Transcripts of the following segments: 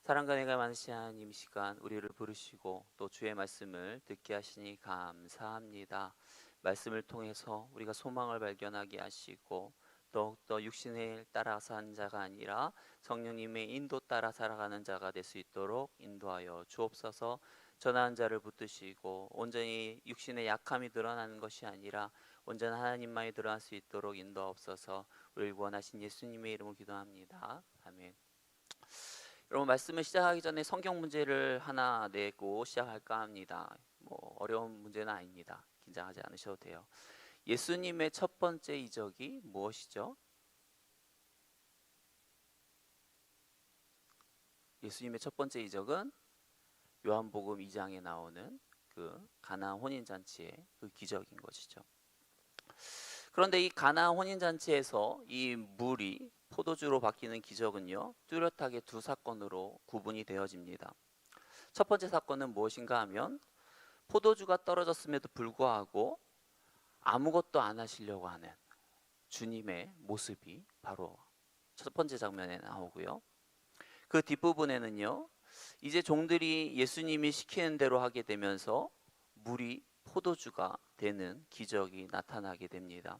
사랑과 은혜가 많으신 하나님, 이 시간 우리를 부르시고 또 주의 말씀을 듣게 하시니 감사합니다. 말씀을 통해서 우리가 소망을 발견하게 하시고 더욱더 육신의 일 따라 사는 자가 아니라 성령님의 인도 따라 살아가는 자가 될 수 있도록 인도하여 주옵소서. 전하는 자를 붙드시고 온전히 육신의 약함이 드러나는 것이 아니라 온전한 하나님만이 드러날 수 있도록 인도하옵소서. 우리를 구원하신 예수님의 이름으로 기도합니다. 아멘. 여러분, 말씀을 시작하기 전에 성경 문제를 하나 내고 시작할까 합니다. 어려운 문제는 아닙니다. 긴장하지 않으셔도 돼요. 예수님의 첫 번째 이적이 무엇이죠? 예수님의 첫 번째 이적은 요한복음 2장에 나오는 그 가나안 혼인잔치의 그 기적인 것이죠. 그런데 이 가나안 혼인잔치에서 이 물이 포도주로 바뀌는 기적은요, 뚜렷하게 두 사건으로 구분이 되어집니다. 첫 번째 사건은 무엇인가 하면 포도주가 떨어졌음에도 불구하고 아무것도 안 하시려고 하는 주님의 모습이 바로 첫 번째 장면에 나오고요. 그 뒷부분에는요, 이제 종들이 예수님이 시키는 대로 하게 되면서 물이 포도주가 되는 기적이 나타나게 됩니다.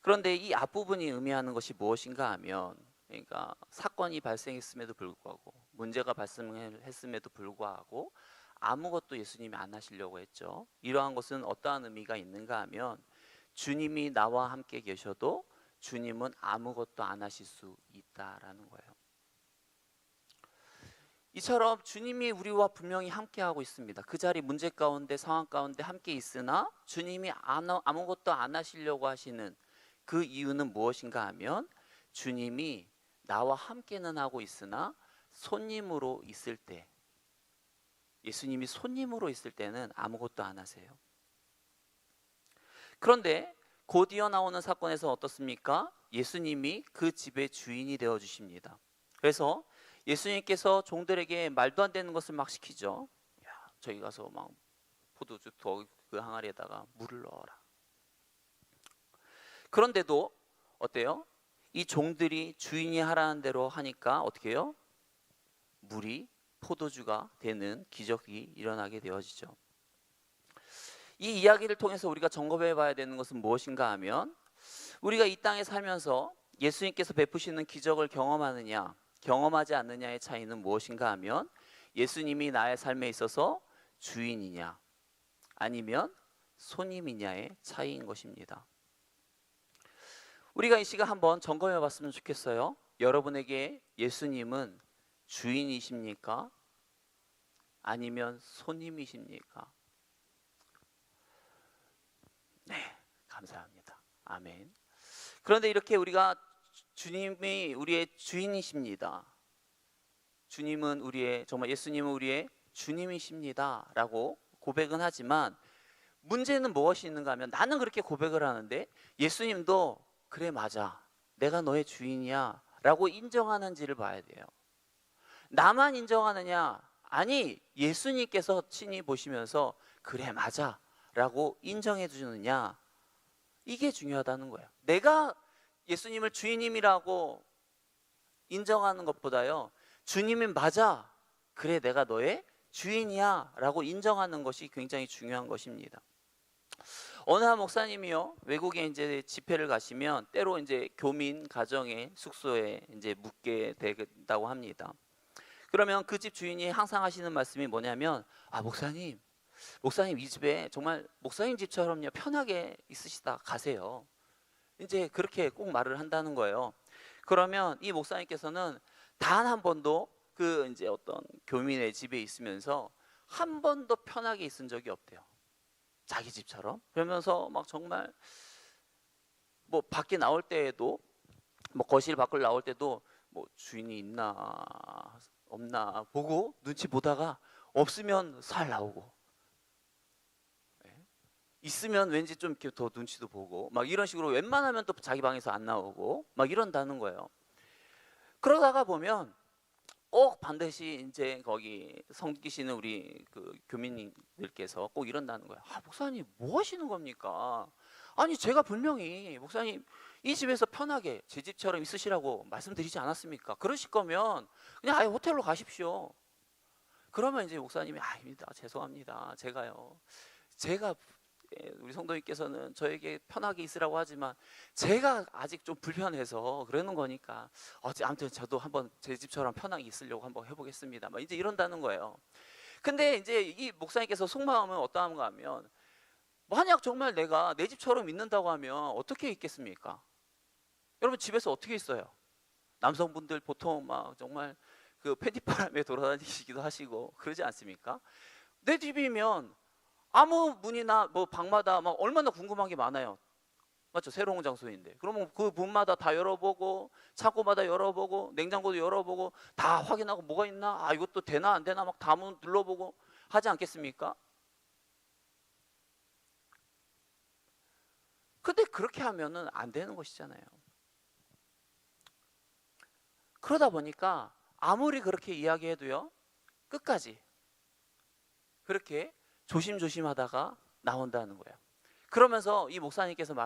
그런데 이 앞부분이 의미하는 것이 무엇인가 하면, 그러니까 사건이 발생했음에도 불구하고, 문제가 발생했음에도 불구하고 아무것도 예수님이 안 하시려고 했죠. 이러한 것은 어떠한 의미가 있는가 하면, 주님이 나와 함께 계셔도 주님은 아무것도 안 하실 수 있다라는 거예요. 이처럼 주님이 우리와 분명히 함께하고 있습니다. 그 자리 문제 가운데, 상황 가운데 함께 있으나 주님이 아무것도 안 하시려고 하시는 그 이유는 무엇인가 하면, 주님이 나와 함께는 하고 있으나 손님으로 있을 때, 예수님이 손님으로 있을 때는 아무것도 안 하세요. 그런데 곧 이어 나오는 사건에서 어떻습니까? 예수님이 그 집의 주인이 되어 주십니다. 그래서 예수님께서 종들에게 말도 안 되는 것을 막 시키죠. 야, 저기 가서 막 포도주 그 항아리에다가 물을 넣어라. 그런데도 어때요? 이 종들이 주인이 하라는 대로 하니까 어떻게 해요? 물이 포도주가 되는 기적이 일어나게 되어지죠. 이 이야기를 통해서 우리가 점검해 봐야 되는 것은 무엇인가 하면, 우리가 이 땅에 살면서 예수님께서 베푸시는 기적을 경험하느냐 경험하지 않느냐의 차이는 무엇인가 하면, 예수님이 나의 삶에 있어서 주인이냐 아니면 손님이냐의 차이인 것입니다. 우리가 이 시간 한번 점검해 봤으면 좋겠어요. 여러분에게 예수님은 주인이십니까? 아니면 손님이십니까? 네, 감사합니다. 아멘. 그런데 이렇게 우리가 주님이 우리의 주인이십니다, 주님은 정말 예수님은 우리의 주님이십니다 라고 고백은 하지만, 문제는 무엇이 있는가 하면, 나는 그렇게 고백을 하는데 예수님도 그래 맞아, 내가 너의 주인이야 라고 인정하는지를 봐야 돼요. 나만 인정하느냐, 아니 예수님께서 친히 보시면서 그래 맞아 라고 인정해 주느냐, 이게 중요하다는 거예요. 내가 예수님을 주인님이라고 인정하는 것보다요, 주님이 맞아, 그래 내가 너의 주인이야 라고 인정하는 것이 굉장히 중요한 것입니다. 어느 한 목사님이요, 외국에 이제 집회를 가시면 때로 이제 교민 가정의 숙소에 이제 묵게 된다고 합니다. 그러면 그 집 주인이 항상 하시는 말씀이 뭐냐면, 목사님 이 집에 정말 목사님 집처럼요 편하게 있으시다 가세요. 이제 그렇게 꼭 말을 한다는 거예요. 그러면 이 목사님께서는 단 한 번도 그 이제 어떤 교민의 집에 있으면서 한 번도 편하게 있은 적이 없대요. 자기 집처럼. 그러면서 막 정말 뭐 밖에 나올 때에도, 뭐 거실 밖을 나올 때도 뭐 주인이 있나 없나 보고 눈치 보다가 없으면 살 나오고, 있으면 왠지 좀 이렇게 더 눈치도 보고, 막 이런 식으로 웬만하면 또 자기 방에서 안 나오고 막 이런다는 거예요. 그러다가 보면 꼭 반드시 이제 거기 섬기시는 우리 그 교민님들께서 꼭 이런다는 거예요. 목사님 뭐 하시는 겁니까? 아니 제가 분명히 목사님 이 집에서 편하게 제 집처럼 있으시라고 말씀드리지 않았습니까? 그러실 거면 그냥 아예 호텔로 가십시오. 그러면 이제 목사님이 아닙니다. 죄송합니다. 제가 우리 성도님께서는 저에게 편하게 있으라고 하지만 제가 아직 좀 불편해서 그러는 거니까 아무튼 저도 한번 제 집처럼 편하게 있으려고 한번 해보겠습니다. 막 이제 이런다는 거예요. 근데 이제 이 목사님께서 속마음은 어떠한가 하면 만약 정말 내가 내 집처럼 있는다고 하면 어떻게 있겠습니까? 여러분 집에서 어떻게 있어요? 남성분들 보통 막 정말 그 팬티바람에 돌아다니시기도 하시고 그러지 않습니까? 내 집이면 아무 문이나 뭐 방마다 막 얼마나 궁금한 게 많아요. 맞죠? 새로운 장소인데. 그러면 그 문마다 다 열어보고 창고마다 열어보고 냉장고도 열어보고 다 확인하고 뭐가 있나? 아 이것도 되나 안 되나 막 다 눌러보고 하지 않겠습니까? 근데 그렇게 하면은 안 되는 것이잖아요. 그러다 보니까 아무리 그렇게 이야기해도요 끝까지 그렇게 조심조심하다가 나온다는 거예요. 그러면서 이 목사님께서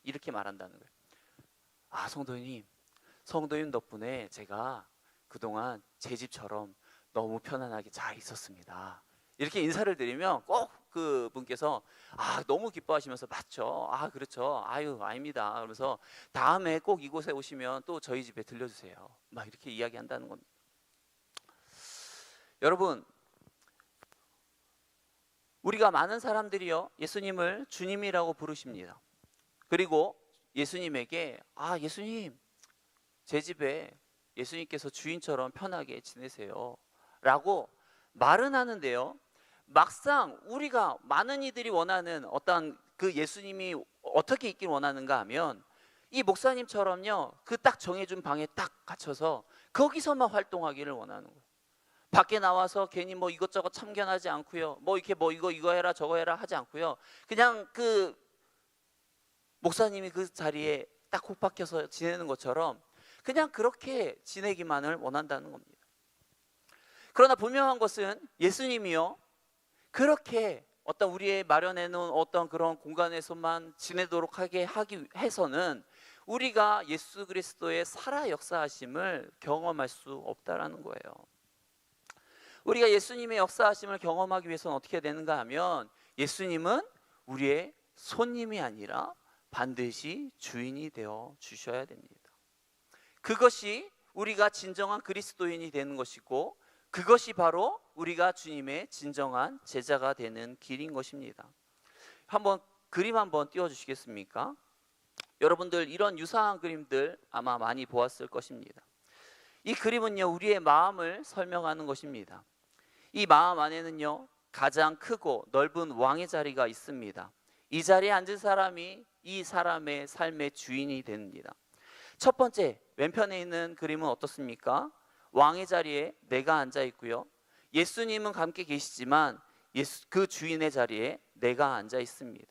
이렇게 말한다는 거예요. 아 성도님 덕분에 제가 그동안 제 집처럼 너무 편안하게 잘 있었습니다. 이렇게 인사를 드리면 꼭 그분께서 너무 기뻐하시면서 맞죠? 그렇죠. 아유 아닙니다. 그러면서 다음에 꼭 이곳에 오시면 또 저희 집에 들려주세요. 막 이렇게 이야기한다는 겁니다. 여러분 우리가 많은 사람들이요 예수님을 주님이라고 부르십니다. 그리고 예수님에게 예수님 제 집에 예수님께서 주인처럼 편하게 지내세요 라고 말은 하는데요 막상 우리가 많은 이들이 원하는 어떤 그 예수님이 어떻게 있길 원하는가 하면 이 목사님처럼요 그 딱 정해준 방에 딱 갇혀서 거기서만 활동하기를 원하는 거예요. 밖에 나와서 괜히 뭐 이것저것 참견하지 않고요 뭐 이렇게 뭐 이거 해라 저거 해라 하지 않고요 그냥 그 목사님이 그 자리에 딱 콕 박혀서 지내는 것처럼 그냥 그렇게 지내기만을 원한다는 겁니다. 그러나 분명한 것은 예수님이요 그렇게 어떤 우리의 마련해 놓은 어떤 그런 공간에서만 지내도록 하게 하기 해서는 우리가 예수 그리스도의 살아 역사하심을 경험할 수 없다라는 거예요. 우리가 예수님의 역사하심을 경험하기 위해서는 어떻게 되는가 하면 예수님은 우리의 손님이 아니라 반드시 주인이 되어 주셔야 됩니다. 그것이 우리가 진정한 그리스도인이 되는 것이고 그것이 바로 우리가 주님의 진정한 제자가 되는 길인 것입니다. 그림 한번 띄워주시겠습니까? 여러분들 이런 유사한 그림들 아마 많이 보았을 것입니다. 이 그림은요 우리의 마음을 설명하는 것입니다. 이 마음 안에는요 가장 크고 넓은 왕의 자리가 있습니다. 이 자리에 앉은 사람이 이 사람의 삶의 주인이 됩니다. 첫 번째 왼편에 있는 그림은 어떻습니까? 왕의 자리에 내가 앉아 있고요 예수님은 함께 계시지만 그 주인의 자리에 내가 앉아 있습니다.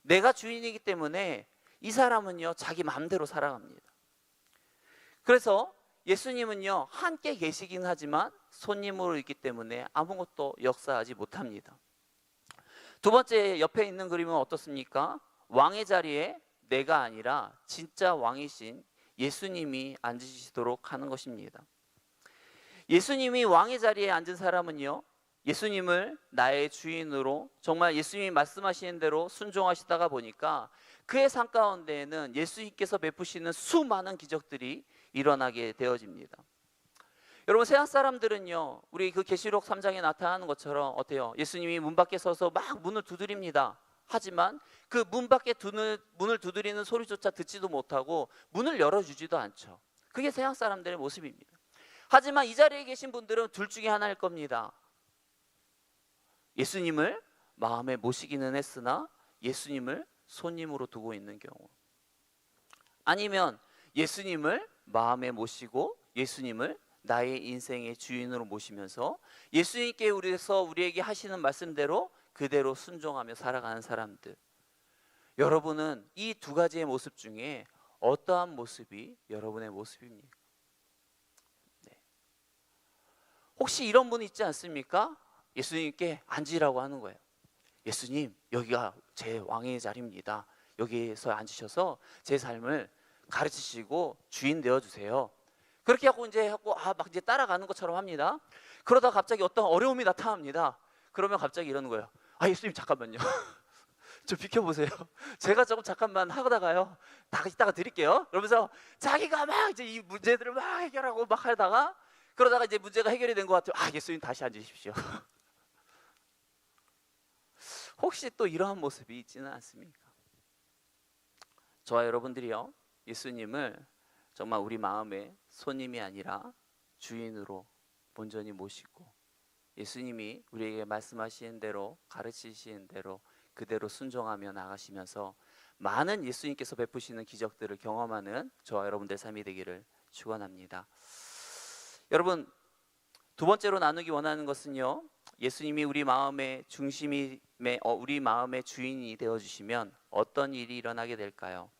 내가 주인이기 때문에 이 사람은요 자기 마음대로 살아갑니다. 그래서 예수님은요 함께 계시긴 하지만 손님으로 있기 때문에 아무것도 역사하지 못합니다. 두 번째 옆에 있는 그림은 어떻습니까? 왕의 자리에 내가 아니라 진짜 왕이신 예수님이 앉으시도록 하는 것입니다. 예수님이 왕의 자리에 앉은 사람은요 예수님을 나의 주인으로 정말 예수님이 말씀하시는 대로 순종하시다가 보니까 그의 삶 가운데에는 예수님께서 베푸시는 수많은 기적들이 일어나게 되어집니다. 여러분 세상 사람들은요 우리 그 계시록 3장에 나타나는 것처럼 어때요? 예수님이 문 밖에 서서 막 문을 두드립니다. 하지만 그 문 밖에 문을 두드리는 소리조차 듣지도 못하고 문을 열어주지도 않죠. 그게 세상 사람들의 모습입니다. 하지만 이 자리에 계신 분들은 둘 중에 하나일 겁니다. 예수님을 마음에 모시기는 했으나 예수님을 손님으로 두고 있는 경우, 아니면 예수님을 마음에 모시고 예수님을 나의 인생의 주인으로 모시면서 예수님께 우리에게 하시는 말씀대로 그대로 순종하며 살아가는 사람들. 여러분은 이 두 가지의 모습 중에 어떠한 모습이 여러분의 모습입니까? 네. 혹시 이런 분 있지 않습니까? 예수님께 앉으라고 하는 거예요. 예수님 여기가 제 왕의 자리입니다. 여기에서 앉으셔서 제 삶을 가르치시고 주인 되어주세요. 그렇게 하고 막 이제 따라가는 것처럼 합니다. 그러다 갑자기 어떤 어려움이 나타납니다. 그러면 갑자기 이러는 거예요. 예수님 잠깐만요. 좀 비켜보세요. 제가 조금 잠깐만 하다가요. 다 이따가 드릴게요. 그러면서 자기가 막 이제 이 문제들을 막 해결하고 막 하다가 그러다가 이제 문제가 해결이 된 것 같아요. 예수님 다시 앉으십시오. 혹시 또 이러한 모습이 있지는 않습니까? 저와 여러분들이요, 예수님을 정말 우리 마음의 손님이 아니라 주인으로 온전히 모시고 예수님이 우리에게 말씀하시는 대로 가르치시는 대로 그대로 순종하며 나가시면서 많은 예수님께서 베푸시는 기적들을 경험하는 저와 여러분들 삶이 되기를 축원합니다. 여러분, 두 번째로 나누기 원하는 것은요, 예수님이 우리 마음의 우리 마음의 주인이 되어주시면 어떤 일이 일어나게 될까요?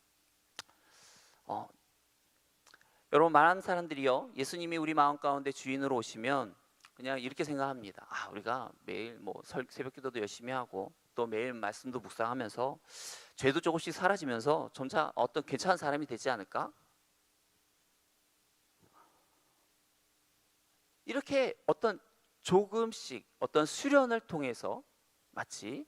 여러분, 많은 사람들이요, 예수님이 우리 마음 가운데 주인으로 오시면 그냥 이렇게 생각합니다. 우리가 매일 새벽기도도 열심히 하고 또 매일 말씀도 묵상하면서 죄도 조금씩 사라지면서 점차 어떤 괜찮은 사람이 되지 않을까? 이렇게 어떤 조금씩 어떤 수련을 통해서 마치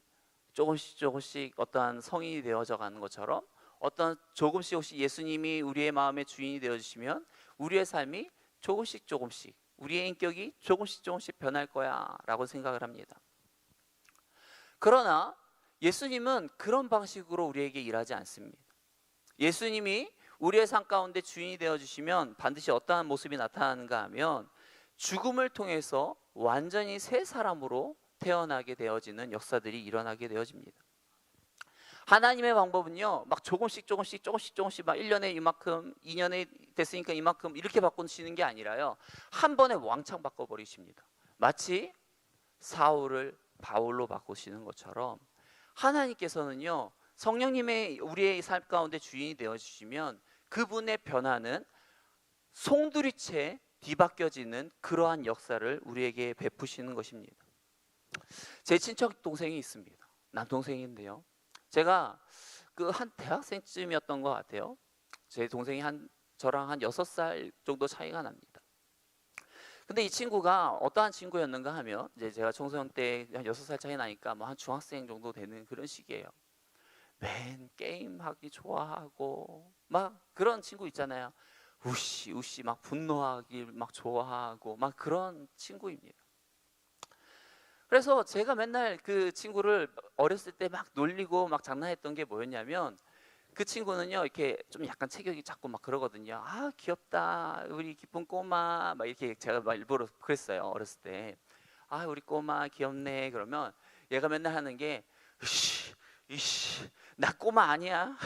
조금씩 어떠한 성인이 되어져 가는 것처럼 어떤 조금씩 혹시 예수님이 우리의 마음의 주인이 되어주시면 우리의 삶이 조금씩 우리의 인격이 조금씩 변할 거야 라고 생각을 합니다. 그러나 예수님은 그런 방식으로 우리에게 일하지 않습니다. 예수님이 우리의 삶 가운데 주인이 되어주시면 반드시 어떠한 모습이 나타나는가 하면 죽음을 통해서 완전히 새 사람으로 태어나게 되어지는 역사들이 일어나게 되어집니다. 하나님의 방법은요, 막 조금씩 막 1년에 이만큼, 2년에 됐으니까 이만큼 이렇게 바꾸시는 게 아니라요, 한 번에 왕창 바꿔버리십니다. 마치 사울을 바울로 바꾸시는 것처럼 하나님께서는요, 성령님의 우리의 삶 가운데 주인이 되어주시면 그분의 변화는 송두리째 뒤바뀌어지는 그러한 역사를 우리에게 베푸시는 것입니다. 제 친척 동생이 있습니다. 남동생인데요, 제가 한 대학생쯤이었던 것 같아요. 제 동생이 저랑 한 6살 정도 차이가 납니다. 근데 이 친구가 어떠한 친구였는가 하면 이제 제가 청소년 때 한 6살 차이 나니까 한 중학생 정도 되는 그런 시기예요. 맨 게임하기 좋아하고 막 그런 친구 있잖아요. 우시 막 분노하기 막 좋아하고 막 그런 친구입니다. 그래서 제가 맨날 그 친구를 어렸을 때 막 놀리고 막 장난했던 게 뭐였냐면, 그 친구는요 이렇게 좀 약간 체격이 작고 막 그러거든요. 귀엽다 우리 기쁜 꼬마 막 이렇게 제가 막 일부러 그랬어요 어렸을 때. 우리 꼬마 귀엽네. 그러면 얘가 맨날 하는 게 이씨 나 꼬마 아니야.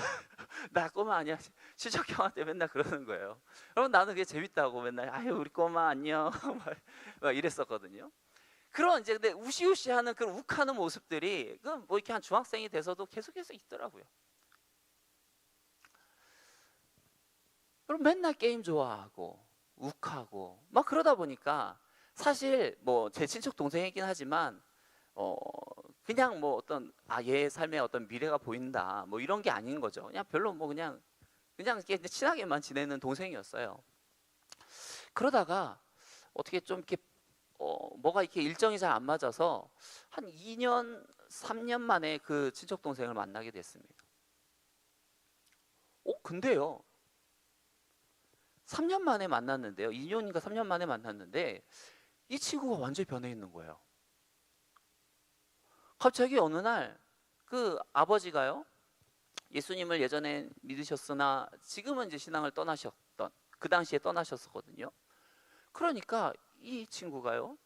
나 꼬마 아니야. 친척 형한테 맨날 그러는 거예요. 그럼 나는 그게 재밌다고 맨날 우리 꼬마 안녕 막 이랬었거든요. 그런 이제 근데 우시우시하는 그런 욱하는 모습들이 뭐 이렇게 한 중학생이 돼서도 계속해서 있더라고요. 그럼 맨날 게임 좋아하고 욱하고 막 그러다 보니까 사실 뭐 제 친척 동생이긴 하지만 그냥 뭐 어떤 얘의 삶에 어떤 미래가 보인다 뭐 이런 게 아닌 거죠. 그냥 별로 뭐 그냥 이렇게 친하게만 지내는 동생이었어요. 그러다가 어떻게 좀 이렇게 뭐가 이렇게 일정이 잘 안 맞아서 한 2년 3년 만에 그 친척 동생을 만나게 됐습니다. 근데요 3년 만에 만났는데요, 2년인가 3년 만에 만났는데 이 친구가 완전히 변해 있는 거예요. 갑자기 어느 날 그 아버지가요, 예수님을 예전에 믿으셨으나 지금은 이제 신앙을 떠나셨던, 그 당시에 떠나셨었거든요. 그러니까 이 친구가요,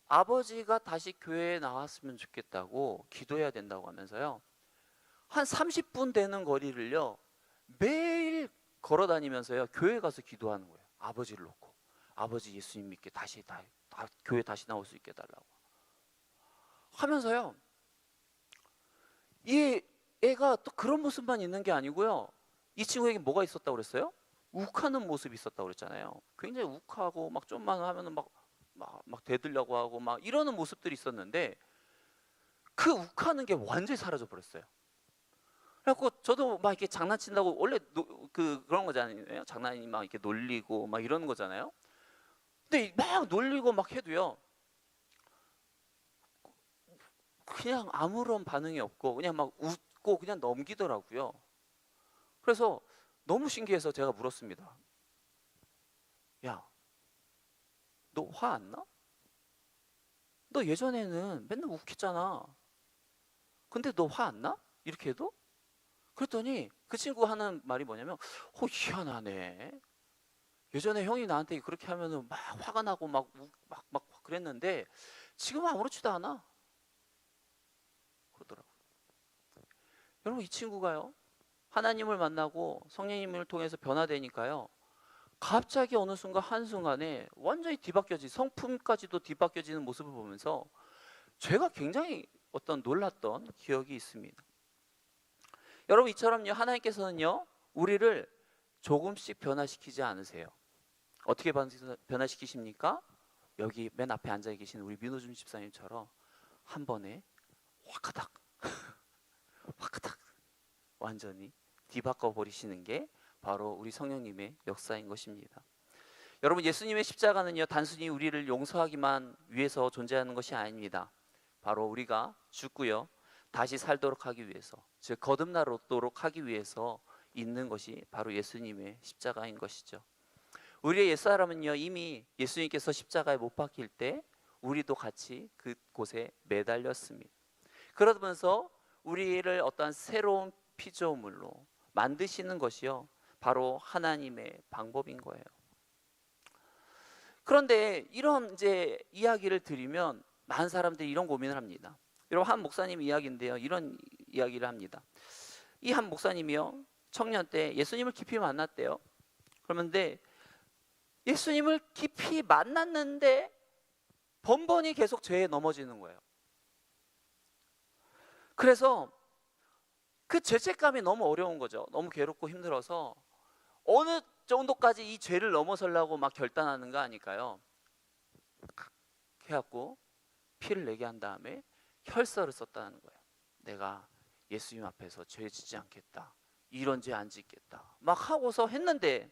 아버지가 다시 교회에 나왔으면 좋겠다고 기도해야 된다고 하면서요, 한 30분 되는 거리를요 매일 걸어 다니면서요 교회 가서 기도하는 거예요. 아버지를 놓고, 아버지 예수님 믿게 다시 교회 다시 나올 수 있게 해달라고 하면서요, 이 애가 또 그런 모습만 있는 게 아니고요, 이 친구에게 뭐가 있었다고 그랬어요? 욱하는 모습이 있었다고 그랬잖아요. 굉장히 욱하고 막 좀만 하면은 막 대들려고 하고 막 이러는 모습들이 있었는데 그 욱하는 게 완전히 사라져 버렸어요. 그래갖고 저도 막 이렇게 장난친다고 원래 그런 거잖아요. 장난이 막 이렇게 놀리고 막 이러는 거잖아요. 근데 막 놀리고 막 해도요, 그냥 아무런 반응이 없고 그냥 막 웃고 그냥 넘기더라고요. 그래서 너무 신기해서 제가 물었습니다. 야, 너 화 안 나? 너 예전에는 맨날 욱했잖아. 근데 너 화 안 나? 이렇게 해도? 그랬더니 그 친구가 하는 말이 뭐냐면, 희한하네. 예전에 형이 나한테 그렇게 하면은 막 화가 나고 막 그랬는데 지금 아무렇지도 않아. 그러더라고요. 여러분, 이 친구가요, 하나님을 만나고 성령님을 통해서 변화되니까요, 갑자기 어느 순간 한순간에 완전히 뒤바뀌어진, 성품까지도 뒤바뀌어지는 모습을 보면서 제가 굉장히 어떤 놀랐던 기억이 있습니다. 여러분, 이처럼요, 하나님께서는요, 우리를 조금씩 변화시키지 않으세요. 어떻게 변화시키십니까? 여기 맨 앞에 앉아 계신 우리 민호준 집사님처럼 한 번에 화카닥 화카닥 완전히 뒤바꿔 버리시는 게 바로 우리 성령님의 역사인 것입니다. 여러분, 예수님의 십자가는요, 단순히 우리를 용서하기만 위해서 존재하는 것이 아닙니다. 바로 우리가 죽고요, 다시 살도록 하기 위해서, 즉 거듭나도록 하기 위해서 있는 것이 바로 예수님의 십자가인 것이죠. 우리의 옛사람은요, 이미 예수님께서 십자가에 못 박힐 때 우리도 같이 그곳에 매달렸습니다. 그러면서 우리를 어떠한 새로운 피조물로 만드시는 것이요, 바로 하나님의 방법인 거예요. 그런데 이런 이제 이야기를 들으면 많은 사람들이 이런 고민을 합니다. 여러분, 한 목사님 이야기인데요, 이런 이야기를 합니다. 이 한 목사님이요, 청년 때 예수님을 깊이 만났대요. 그런데 예수님을 깊이 만났는데 번번이 계속 죄에 넘어지는 거예요. 그래서 그 죄책감이 너무 어려운 거죠. 너무 괴롭고 힘들어서 어느 정도까지 이 죄를 넘어서려고 막 결단하는가 하니까요, 해갖고 피를 내게 한 다음에 혈서를 썼다는 거예요. 내가 예수님 앞에서 죄 짓지 않겠다, 이런 죄 안 짓겠다 막 하고서 했는데,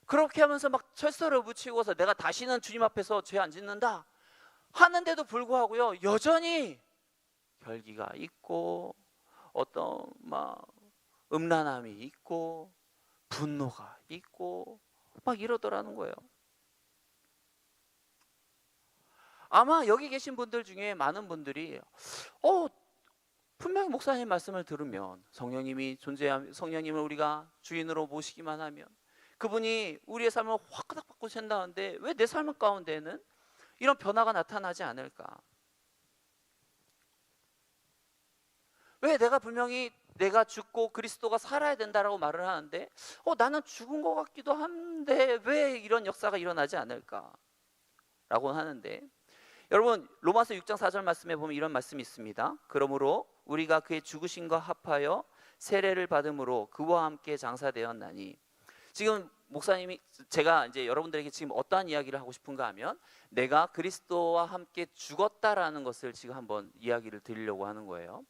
그렇게 하면서 막 철서를 붙이고서 내가 다시는 주님 앞에서 죄 안 짓는다 하는데도 불구하고요, 여전히 결기가 있고 어떤 막 음란함이 있고 분노가 있고 막 이러더라는 거예요. 아마 여기 계신 분들 중에 많은 분들이 분명히 목사님 말씀을 들으면 성령님을 우리가 주인으로 모시기만 하면 그분이 우리의 삶을 확 바꾸신다는데 왜 내 삶 가운데는 이런 변화가 나타나지 않을까? 왜 분명히 내가 죽고 그리스도가 살아야 된다라고 말을 하는데 나는 죽은 것 같기도 한데 왜 이런 역사가 일어나지 않을까? 라고 하는데, 여러분, 로마서 6장 4절 말씀에 보면 이런 말씀이 있습니다. 그러므로 우리가 그의 죽으심과 합하여 세례를 받음으로 그와 함께 장사되었나니. 지금 목사님이, 제가 이제 여러분들에게 지금 어떠한 이야기를 하고 싶은가 하면, 내가 그리스도와 함께 죽었다라는 것을 지금 한번 이야기를 드리려고 하는 거예요.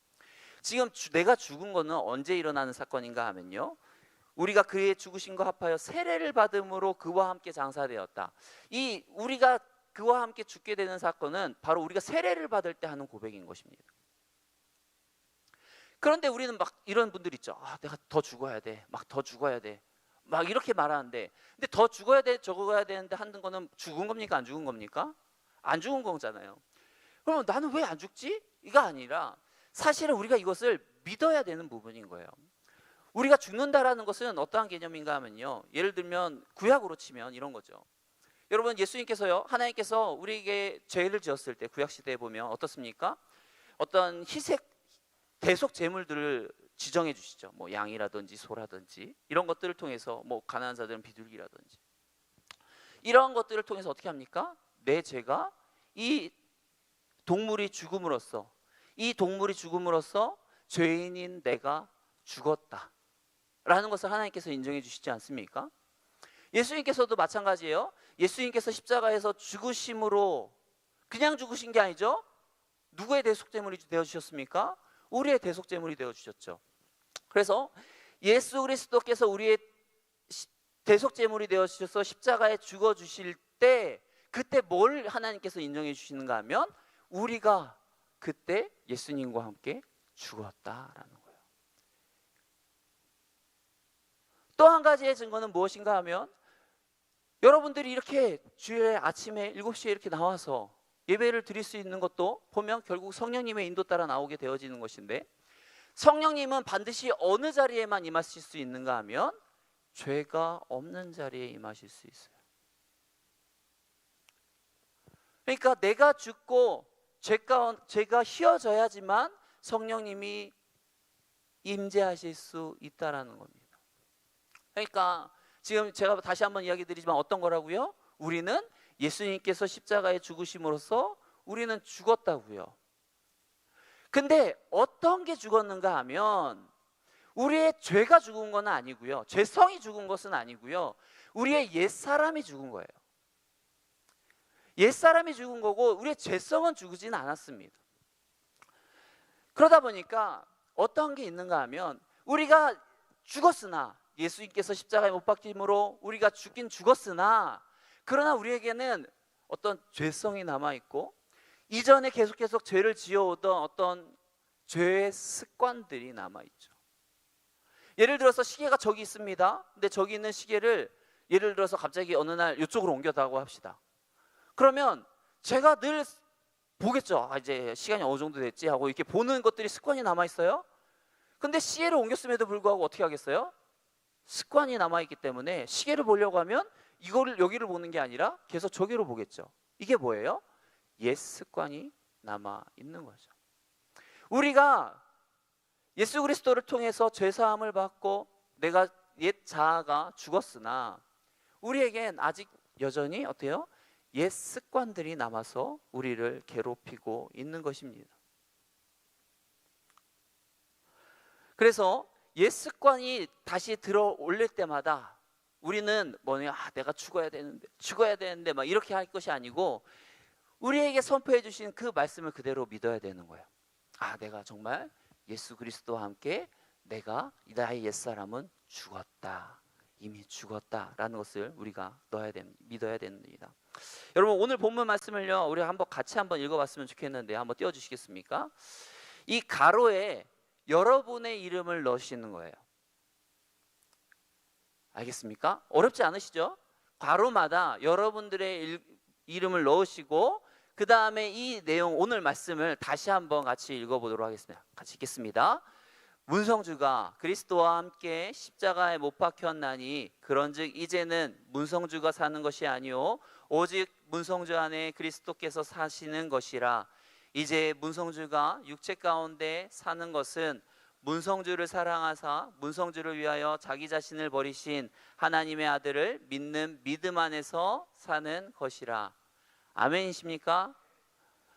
지금 내가 죽은 거는 언제 일어나는 사건인가 하면요, 우리가 그의 죽으심과 합하여 세례를 받음으로 그와 함께 장사되었다. 이 우리가 그와 함께 죽게 되는 사건은 바로 우리가 세례를 받을 때 하는 고백인 것입니다. 그런데 우리는 막 이런 분들 있죠. 내가 더 죽어야 돼, 막 더 죽어야 돼, 막 이렇게 말하는데, 근데 더 죽어야 돼, 적어야 되는데 하는 거는 죽은 겁니까, 안 죽은 겁니까? 안 죽은 거잖아요. 그럼 나는 왜 안 죽지? 이거 아니라 사실은 우리가 이것을 믿어야 되는 부분인 거예요. 우리가 죽는다라는 것은 어떠한 개념인가 하면요, 예를 들면 구약으로 치면 이런 거죠. 여러분, 예수님께서요, 하나님께서 우리에게 죄를 지었을 때 구약 시대에 보면 어떻습니까? 어떤 희색 대속 제물들을 지정해 주시죠. 뭐 양이라든지 소라든지 이런 것들을 통해서, 뭐 가난한 자들은 비둘기라든지 이런 것들을 통해서 어떻게 합니까? 내 죄가 이 동물이 죽음으로써 죄인인 내가 죽었다라는 것을 하나님께서 인정해 주시지 않습니까? 예수님께서도 마찬가지예요. 예수님께서 십자가에서 죽으심으로 그냥 죽으신 게 아니죠. 누구의 대속제물이 되어주셨습니까? 우리의 대속제물이 되어주셨죠. 그래서 예수 그리스도께서 우리의 대속제물이 되어 주셔서 십자가에 죽어 주실 때, 그때 뭘 하나님께서 인정해 주시는가 하면 우리가 그때 예수님과 함께 죽었다라는 거예요. 또 한 가지의 증거는 무엇인가 하면, 여러분들이 이렇게 주일 아침에 7시에 이렇게 나와서 예배를 드릴 수 있는 것도 보면 결국 성령님의 인도 따라 나오게 되어지는 것인데, 성령님은 반드시 어느 자리에만 임하실 수 있는가 하면 죄가 없는 자리에 임하실 수 있어요. 그러니까 내가 죽고 죄가 휘어져야지만 성령님이 임재하실 수 있다라는 겁니다. 그러니까 지금 제가 다시 한번 이야기 드리지만 어떤 거라고요? 우리는 예수님께서 십자가에 죽으심으로써 우리는 죽었다고요. 근데 어떤 게 죽었는가 하면 우리의 죄가 죽은 건 아니고요, 죄성이 죽은 것은 아니고요, 우리의 옛사람이 죽은 거예요. 옛사람이 죽은 거고 우리의 죄성은 죽으진 않았습니다. 그러다 보니까 어떤 게 있는가 하면, 우리가 죽었으나, 예수님께서 십자가에 못 박힘으로 우리가 죽긴 죽었으나, 그러나 우리에게는 어떤 죄성이 남아있고 이전에 계속 죄를 지어오던 어떤 죄의 습관들이 남아있죠. 예를 들어서 시계가 저기 있습니다. 근데 저기 있는 시계를 예를 들어서 갑자기 어느 날 이쪽으로 옮겨다고 합시다. 그러면 제가 늘 보겠죠. 이제 시간이 어느 정도 됐지 하고 이렇게 보는 것들이 습관이 남아있어요. 근데 시계를 옮겼음에도 불구하고 어떻게 하겠어요? 습관이 남아있기 때문에 시계를 보려고 하면 이거를 여기를 보는 게 아니라 계속 저기로 보겠죠. 이게 뭐예요? 옛 습관이 남아있는 거죠. 우리가 예수 그리스도를 통해서 죄사함을 받고 내가 옛 자아가 죽었으나 우리에겐 아직 여전히 어때요? 옛 습관들이 남아서 우리를 괴롭히고 있는 것입니다. 그래서 옛 습관이 다시 들어올릴 때마다 우리는 내가 죽어야 되는데 막 이렇게 할 것이 아니고, 우리에게 선포해 주신 그 말씀을 그대로 믿어야 되는 거예요. 내가 정말 예수 그리스도와 함께 나의 옛사람은 죽었다, 이미 죽었다라는 것을 우리가 믿어야 됩니다. 여러분, 오늘 본문 말씀을요, 우리 같이 한번 읽어봤으면 좋겠는데 한번 띄워주시겠습니까? 이 가로에 여러분의 이름을 넣으시는 거예요. 알겠습니까? 어렵지 않으시죠? 가로마다 여러분들의 이름을 넣으시고, 그 다음에 이 내용, 오늘 말씀을 다시 한번 같이 읽어보도록 하겠습니다. 같이 읽겠습니다. 문성주가 그리스도와 함께 십자가에 못 박혔나니 그런즉 이제는 문성주가 사는 것이 아니요 오직 문성주 안에 그리스도께서 사시는 것이라. 이제 문성주가 육체 가운데 사는 것은 문성주를 사랑하사 문성주를 위하여 자기 자신을 버리신 하나님의 아들을 믿는 믿음 안에서 사는 것이라. 아멘이십니까?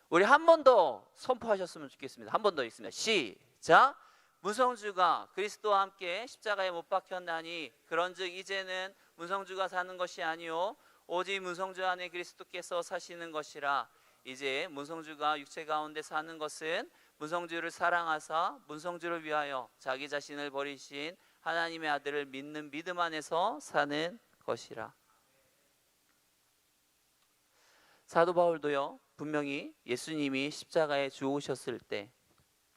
우리 한 번 더 선포하셨으면 좋겠습니다. 한 번 더 읽습니다. 시작. 문성주가 그리스도와 함께 십자가에 못 박혔나니 그런즉 이제는 문성주가 사는 것이 아니요 오직 문성주 안에 그리스도께서 사시는 것이라. 이제 문성주가 육체 가운데 사는 것은 문성주를 사랑하사 문성주를 위하여 자기 자신을 버리신 하나님의 아들을 믿는 믿음 안에서 사는 것이라. 사도 바울도요, 분명히 예수님이 십자가에 죽으셨을 때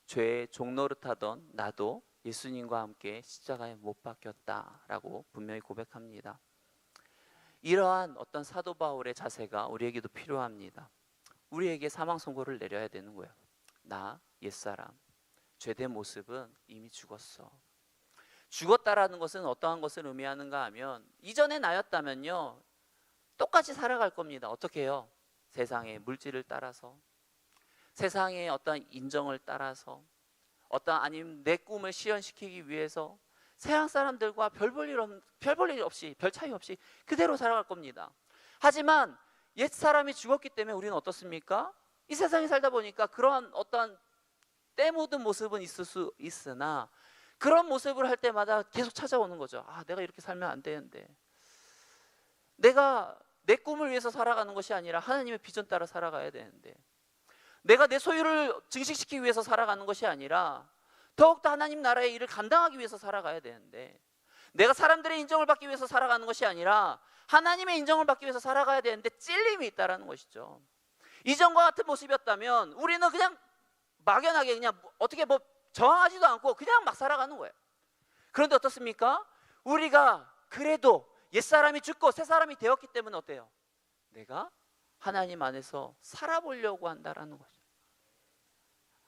죄의 종노릇하던 나도 예수님과 함께 십자가에 못 박혔다라고 분명히 고백합니다. 이러한 어떤 사도 바울의 자세가 우리에게도 필요합니다. 우리에게 사망 선고를 내려야 되는 거예요. 나 옛사람, 죄된 모습은 이미 죽었어. 죽었다라는 것은 어떠한 것을 의미하는가 하면, 이전의 나였다면요 똑같이 살아갈 겁니다. 어떻게 해요? 세상의 물질을 따라서, 세상의 어떤 인정을 따라서, 아니면 내 꿈을 실현시키기 위해서 세상 사람들과 별 차이 없이 그대로 살아갈 겁니다. 하지만 옛 사람이 죽었기 때문에 우리는 어떻습니까? 이 세상에 살다 보니까 그러한 어떤 때 묻은 모습은 있을 수 있으나, 그런 모습을 할 때마다 계속 찾아오는 거죠. 내가 이렇게 살면 안 되는데, 내가 내 꿈을 위해서 살아가는 것이 아니라 하나님의 비전 따라 살아가야 되는데, 내가 내 소유를 증식시키기 위해서 살아가는 것이 아니라 더욱더 하나님 나라의 일을 감당하기 위해서 살아가야 되는데, 내가 사람들의 인정을 받기 위해서 살아가는 것이 아니라 하나님의 인정을 받기 위해서 살아가야 되는데 찔림이 있다라는 것이죠. 이전과 같은 모습이었다면 우리는 그냥 막연하게 그냥 어떻게 뭐 저항하지도 않고 그냥 막 살아가는 거예요. 그런데 어떻습니까? 우리가 그래도 옛사람이 죽고 새사람이 되었기 때문에 어때요? 내가 하나님 안에서 살아보려고 한다라는 거죠.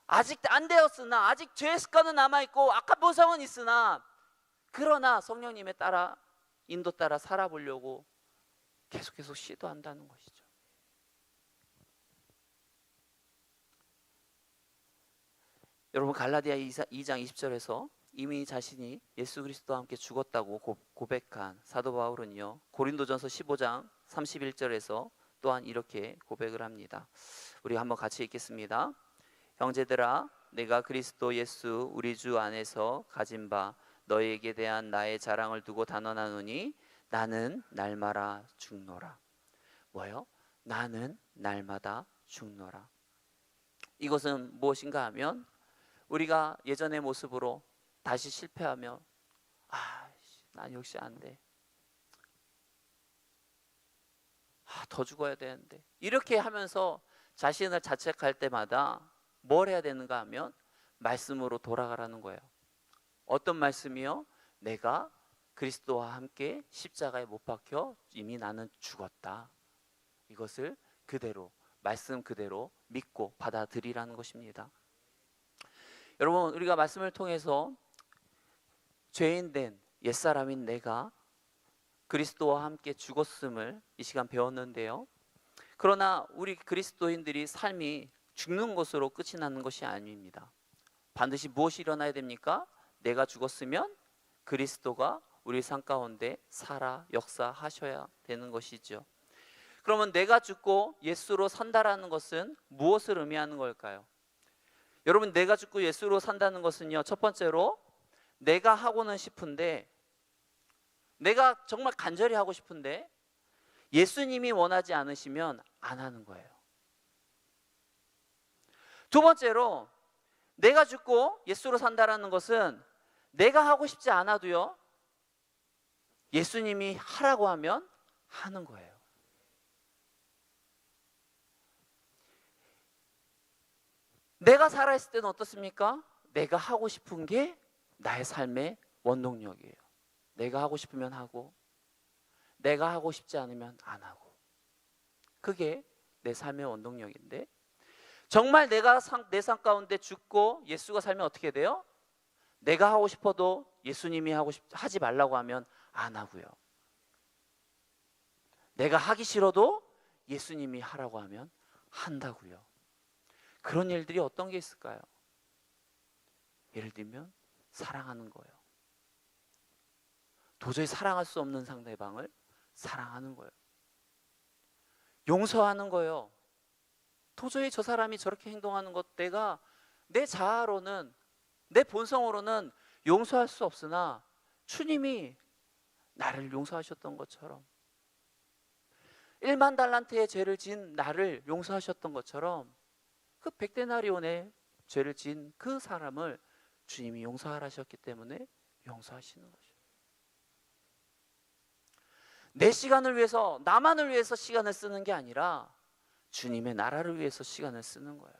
아직 안 되었으나, 아직 죄의 습관은 남아있고 악한 본성은 있으나, 그러나 성령님의 따라 인도 따라 살아보려고 계속 시도한다는 것이죠. 여러분, 갈라디아 2장 20절에서 이미 자신이 예수 그리스도와 함께 죽었다고 고백한 사도 바울은요, 고린도전서 15장 31절에서 또한 이렇게 고백을 합니다. 우리 한번 같이 읽겠습니다. 형제들아, 내가 그리스도 예수 우리 주 안에서 가진 바 너희에게 대한 나의 자랑을 두고 단언하노니 나는 날마다 죽노라. 뭐요? 나는 날마다 죽노라. 이것은 무엇인가 하면, 우리가 예전의 모습으로 다시 실패하며 난 역시 안 돼, 더 죽어야 되는데, 이렇게 하면서 자신을 자책할 때마다 뭘 해야 되는가 하면 말씀으로 돌아가라는 거예요. 어떤 말씀이요? 내가 그리스도와 함께 십자가에 못 박혀 이미 나는 죽었다. 이것을 그대로, 말씀 그대로 믿고 받아들이라는 것입니다. 여러분, 우리가 말씀을 통해서 죄인된 옛사람인 내가 그리스도와 함께 죽었음을 이 시간 배웠는데요, 그러나 우리 그리스도인들이 삶이 죽는 것으로 끝이 나는 것이 아닙니다. 반드시 무엇이 일어나야 됩니까? 내가 죽었으면 그리스도가 우리 삶 가운데 살아 역사하셔야 되는 것이죠. 그러면 내가 죽고 예수로 산다라는 것은 무엇을 의미하는 걸까요? 여러분, 내가 죽고 예수로 산다는 것은요, 첫 번째로 내가 하고는 싶은데, 내가 정말 간절히 하고 싶은데 예수님이 원하지 않으시면 안 하는 거예요. 두 번째로, 내가 죽고 예수로 산다라는 것은 내가 하고 싶지 않아도요, 예수님이 하라고 하면 하는 거예요. 내가 살아있을 때는 어떻습니까? 내가 하고 싶은 게 나의 삶의 원동력이에요. 내가 하고 싶으면 하고, 내가 하고 싶지 않으면 안 하고, 그게 내 삶의 원동력인데, 정말 내가 내 삶 가운데 죽고 예수가 살면 어떻게 돼요? 내가 하고 싶어도 예수님이 하지 말라고 하면 안 하고요, 내가 하기 싫어도 예수님이 하라고 하면 한다고요. 그런 일들이 어떤 게 있을까요? 예를 들면 사랑하는 거예요. 도저히 사랑할 수 없는 상대방을 사랑하는 거예요. 용서하는 거예요. 도저히 저 사람이 저렇게 행동하는 것, 내가 내 자아로는, 내 본성으로는 용서할 수 없으나 주님이 나를 용서하셨던 것처럼, 1만 달란트의 죄를 지은 나를 용서하셨던 것처럼, 그 100데나리온의 죄를 지은 그 사람을 주님이 용서하셨기 때문에 용서하시는 거죠. 내 시간을 위해서, 나만을 위해서 시간을 쓰는 게 아니라 주님의 나라를 위해서 시간을 쓰는 거예요.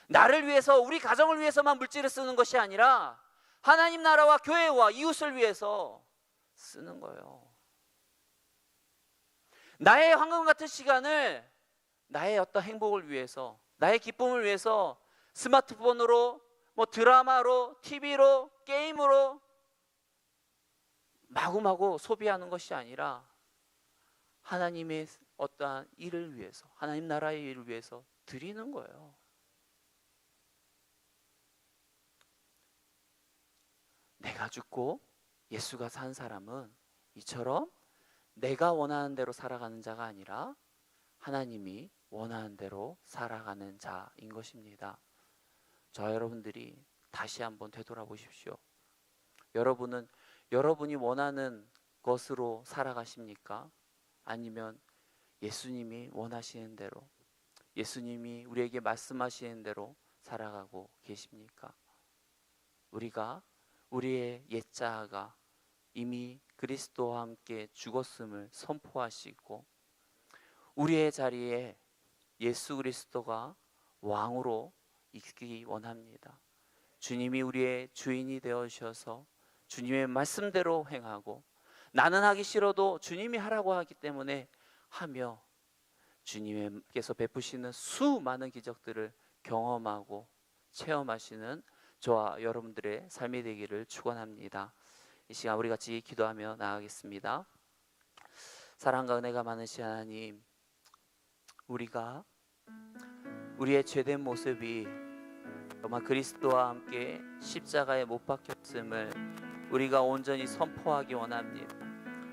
나를 위해서, 우리 가정을 위해서만 물질을 쓰는 것이 아니라 하나님 나라와 교회와 이웃을 위해서 쓰는 거예요. 나의 황금 같은 시간을 나의 어떤 행복을 위해서, 나의 기쁨을 위해서 스마트폰으로, 드라마로, TV로, 게임으로 마구마구 소비하는 것이 아니라 하나님의 어떠한 일을 위해서, 하나님 나라의 일을 위해서 드리는 거예요. 내가 죽고 예수가 산 사람은 이처럼 내가 원하는 대로 살아가는 자가 아니라 하나님이 원하는 대로 살아가는 자인 것입니다. 저 여러분들이 다시 한번 되돌아보십시오. 여러분은 여러분이 원하는 것으로 살아가십니까? 아니면 예수님이 원하시는 대로, 예수님이 우리에게 말씀하시는 대로 살아가고 계십니까? 우리가 우리의 옛자아가 이미 그리스도와 함께 죽었음을 선포하시고 우리의 자리에 예수 그리스도가 왕으로 있기 원합니다. 주님이 우리의 주인이 되어 주셔서 주님의 말씀대로 행하고, 나는 하기 싫어도 주님이 하라고 하기 때문에 하며, 주님께서 베푸시는 수많은 기적들을 경험하고 체험하시는 저와 여러분들의 삶이 되기를 축원합니다. 이 시간 우리 같이 기도하며 나아가겠습니다. 사랑과 은혜가 많으신 하나님, 우리가 우리의 죄된 모습이 정말 그리스도와 함께 십자가에 못 박혔음을 우리가 온전히 선포하기 원합니다.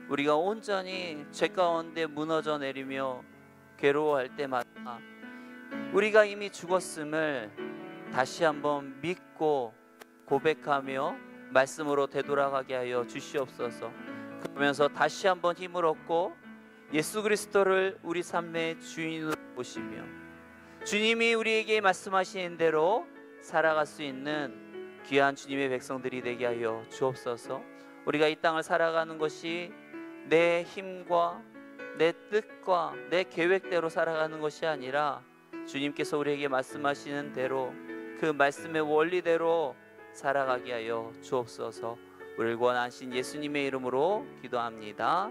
우리가 온전히 죄 가운데 무너져 내리며 괴로워할 때마다 우리가 이미 죽었음을 다시 한번 믿고 고백하며 말씀으로 되돌아가게 하여 주시옵소서. 그러면서 다시 한번 힘을 얻고 예수 그리스도를 우리 삶의 주인으로 모시며 주님이 우리에게 말씀하시는 대로 살아갈 수 있는 귀한 주님의 백성들이 되게 하여 주옵소서. 우리가 이 땅을 살아가는 것이 내 힘과 내 뜻과 내 계획대로 살아가는 것이 아니라 주님께서 우리에게 말씀하시는 대로 그 말씀의 원리대로 살아가게 하여 주옵소서. 우리를 구원하신 예수님의 이름으로 기도합니다.